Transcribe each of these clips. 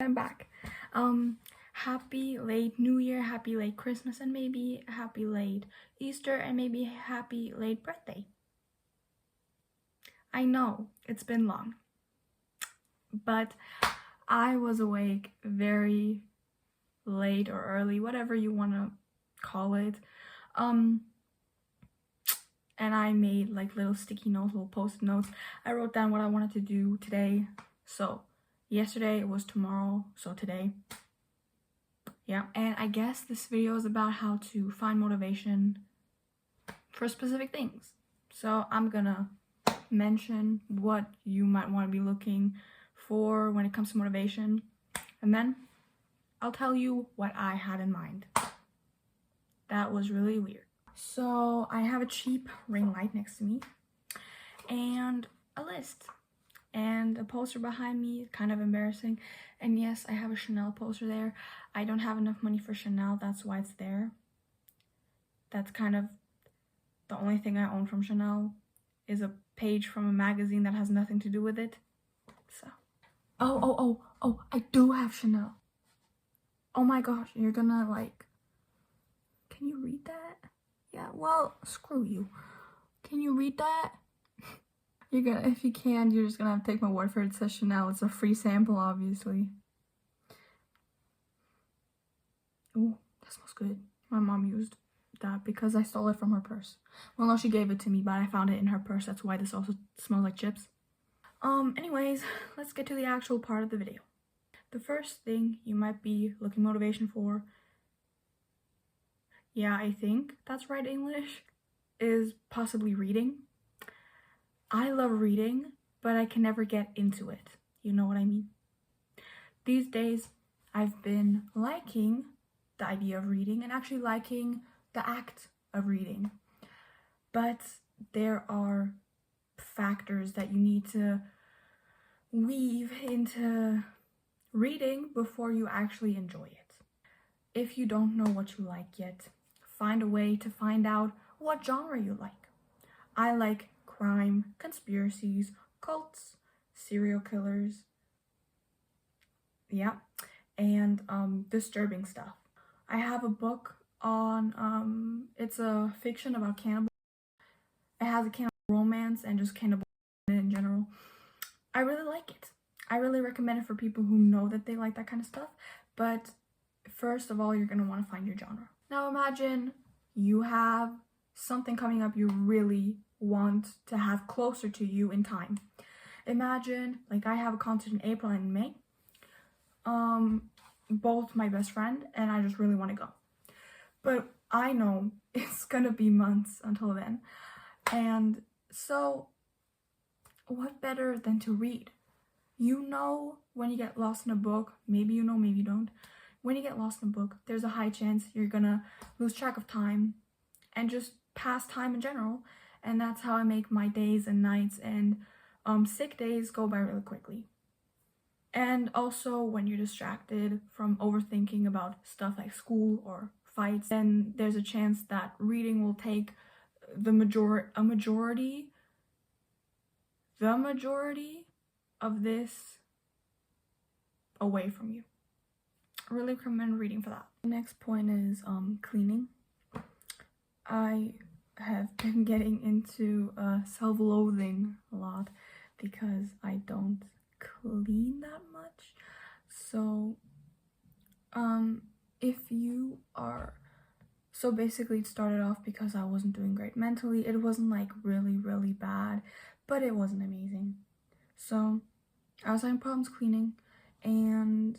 I'm back. Happy late New Year, happy late Christmas, and maybe happy late Easter, and maybe happy late birthday. I know it's been long, but I was awake very late or early, whatever you want to call it. And I made like little sticky notes, little post-it notes. I wrote down what I wanted to do today. So yesterday was tomorrow, so today. Yeah, and I guess this video is about how to find motivation for specific things. So I'm gonna mention what you might want to be looking for when it comes to motivation, and then I'll tell you what I had in mind. That was really weird. So I have a cheap ring light next to me and a list and a poster behind me, kind of embarrassing. And yes, I have a Chanel poster there. I don't have enough money for Chanel, that's why it's there. That's kind of the only thing I own from Chanel, is a page from a magazine that has nothing to do with it. So oh, I do have Chanel. Oh my gosh, you're gonna like, can you read that? Yeah, well, screw you. Can you read that? You're gonna, if you can, you're just gonna have to take my word for it. It says Chanel. It's a free sample, obviously. Oh, that smells good. My mom used that because I stole it from her purse. Well, no, she gave it to me, but I found it in her purse. That's why this also smells like chips. Anyways, let's get to the actual part of the video. The first thing you might be looking motivation for, yeah, I think that's right English, is possibly reading. I love reading, but I can never get into it. You know what I mean? These days, I've been liking the idea of reading and actually liking the act of reading. But there are factors that you need to weave into reading before you actually enjoy it. If you don't know what you like yet, find a way to find out what genre you like. I like crime, conspiracies, cults, serial killers, yeah, and disturbing stuff. I have a book on, it's a fiction about cannibal. It has a cannibal romance and just cannibal in general. I really like it. I really recommend it for people who know that they like that kind of stuff, but first of all, you're gonna want to find your genre. Now imagine you have something coming up you really want to have closer to you in time. Imagine, like, I have a concert in April and May. Both my best friend and I just really want to go. But I know it's gonna be months until then. And so, what better than to read? You know, when you get lost in a book, maybe you know, maybe you don't. When you get lost in a book, there's a high chance you're gonna lose track of time and just pass time in general. And that's how I make my days and nights and sick days go by really quickly. And also, when you're distracted from overthinking about stuff like school or fights, then there's a chance that reading will take the majority of this away from you. I really recommend reading for that. The next point is cleaning. I have been getting into self-loathing a lot because I don't clean that much. So if you are, so basically it started off because I wasn't doing great mentally. It wasn't like really bad, but it wasn't amazing. So I was having problems cleaning, and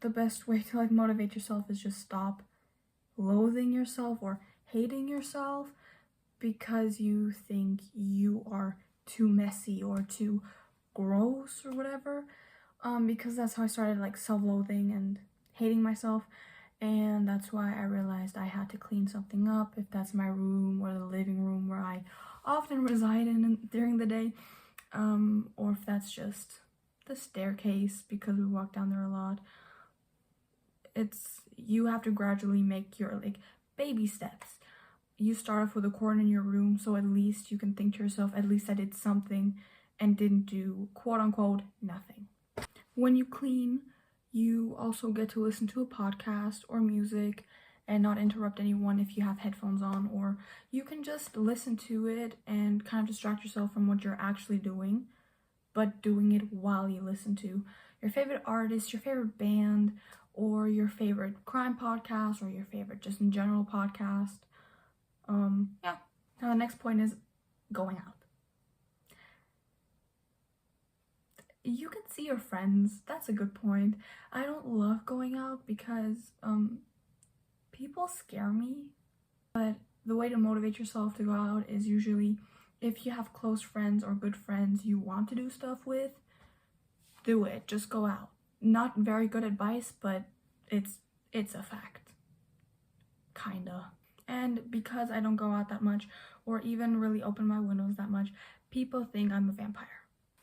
the best way to like motivate yourself is just stop loathing yourself or hating yourself because you think you are too messy or too gross or whatever, because that's how I started like self-loathing and hating myself. And that's why I realized I had to clean something up, if that's my room or the living room where I often reside in during the day, or if that's just the staircase because we walk down there a lot. You have to gradually make your like baby steps. You start off with a corner in your room, so at least you can think to yourself, at least I did something and didn't do quote unquote nothing. When you clean, you also get to listen to a podcast or music and not interrupt anyone if you have headphones on, or you can just listen to it and kind of distract yourself from what you're actually doing, but doing it while you listen to your favorite artist, your favorite band, or your favorite crime podcast, or your favorite just in general podcast. Yeah. Now the next point is going out. You can see your friends. That's a good point. I don't love going out because people scare me. But the way to motivate yourself to go out is usually if you have close friends or good friends you want to do stuff with, do it. Just go out. Not very good advice, but it's a fact. Kinda. And because I don't go out that much or even really open my windows that much, people think I'm a vampire.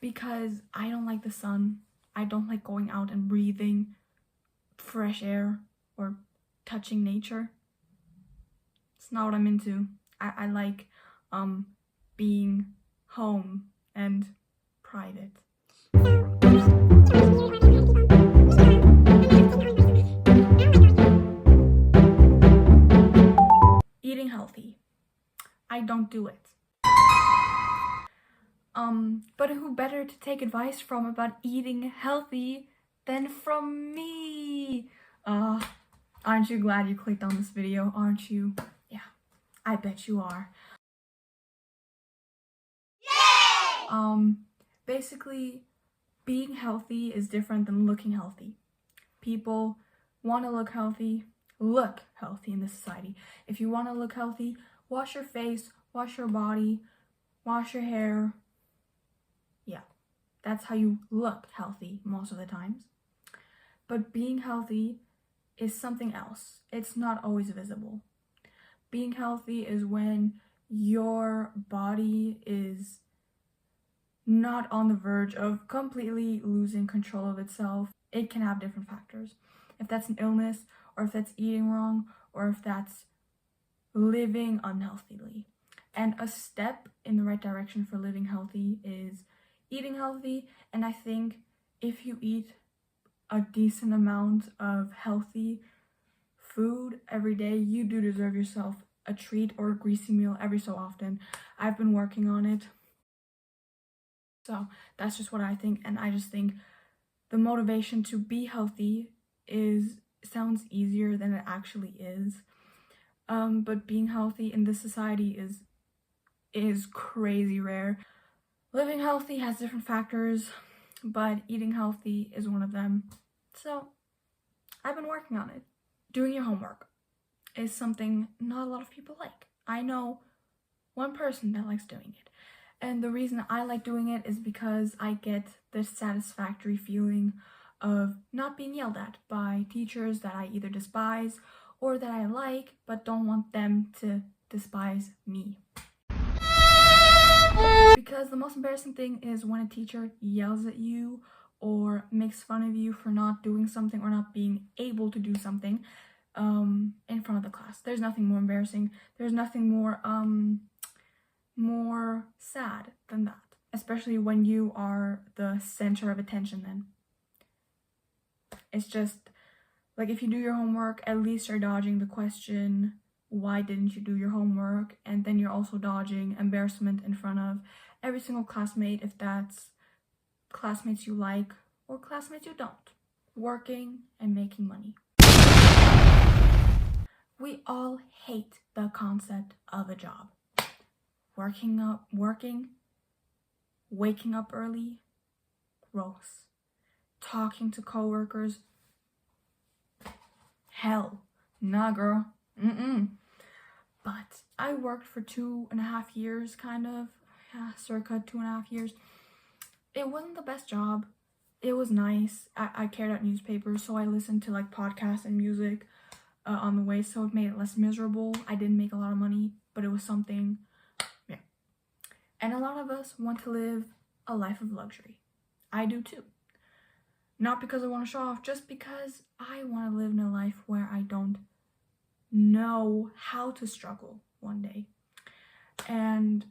Because I don't like the sun. I don't like going out and breathing fresh air or touching nature. It's not what I'm into. I like being home and private. Eating healthy. I don't do it. But who better to take advice from about eating healthy than from me? Aren't you glad you clicked on this video? Aren't you? Yeah, I bet you are. Yay! Basically, being healthy is different than looking healthy. People want to look healthy in this society. If you want to look healthy, wash your face, wash your body, wash your hair. Yeah, that's how you look healthy most of the times. But being healthy is something else. It's not always visible. Being healthy is when your body is not on the verge of completely losing control of itself. It can have different factors. If that's an illness, or if that's eating wrong, or if that's living unhealthily. And a step in the right direction for living healthy is eating healthy. And I think if you eat a decent amount of healthy food every day, you do deserve yourself a treat or a greasy meal every so often. I've been working on it. So that's just what I think. And I just think the motivation to be healthy sounds easier than it actually is. But being healthy in this society is crazy rare. Living healthy has different factors, but eating healthy is one of them. So I've been working on it. Doing your homework is something not a lot of people like. I know one person that likes doing it. And the reason I like doing it is because I get the satisfactory feeling of not being yelled at by teachers that I either despise or that I like, but don't want them to despise me. Because the most embarrassing thing is when a teacher yells at you or makes fun of you for not doing something or not being able to do something in front of the class. There's nothing more embarrassing. There's nothing more sad than that. Especially when you are the center of attention then. It's just, like, if you do your homework, at least you're dodging the question, why didn't you do your homework? And then you're also dodging embarrassment in front of every single classmate, if that's classmates you like or classmates you don't. Working and making money. We all hate the concept of a job. Working, waking up early, gross. Talking to coworkers, hell, nah girl, But I worked for 2.5 years, kind of, circa 2.5 years. It wasn't the best job. It was nice. I cared about newspapers, so I listened to like podcasts and music on the way, so it made it less miserable. I didn't make a lot of money, but it was something. Yeah. And a lot of us want to live a life of luxury. I do too. Not because I want to show off, just because I want to live in a life where I don't know how to struggle one day. And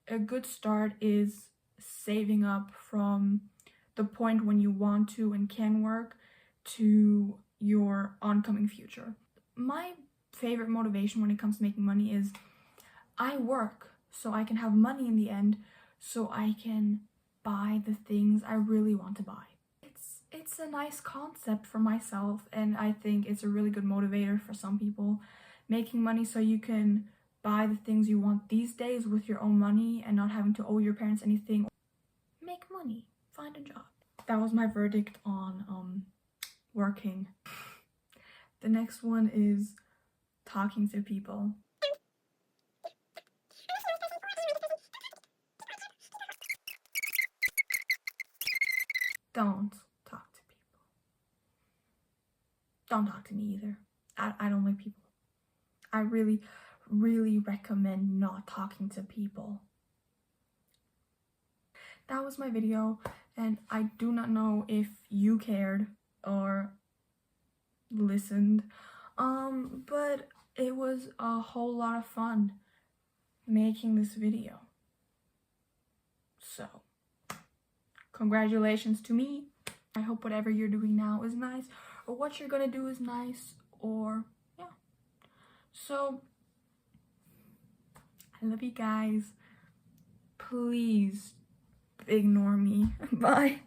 a good start is saving up from the point when you want to and can work to your oncoming future. My favorite motivation when it comes to making money is I work so I can have money in the end, so I can buy the things I really want to buy. It's a nice concept for myself, and I think it's a really good motivator for some people. Making money so you can buy the things you want these days with your own money and not having to owe your parents anything. Make money, find a job. That was my verdict on working. The next one is talking to people. Don't talk to people. Don't talk to me either. I don't like people. I really, really recommend not talking to people. That was my video, and I do not know if you cared or listened, but it was a whole lot of fun making this video. So, congratulations to me. I hope whatever you're doing now is nice, or what you're gonna do is nice, or yeah. So, I love you guys. Please ignore me. Bye.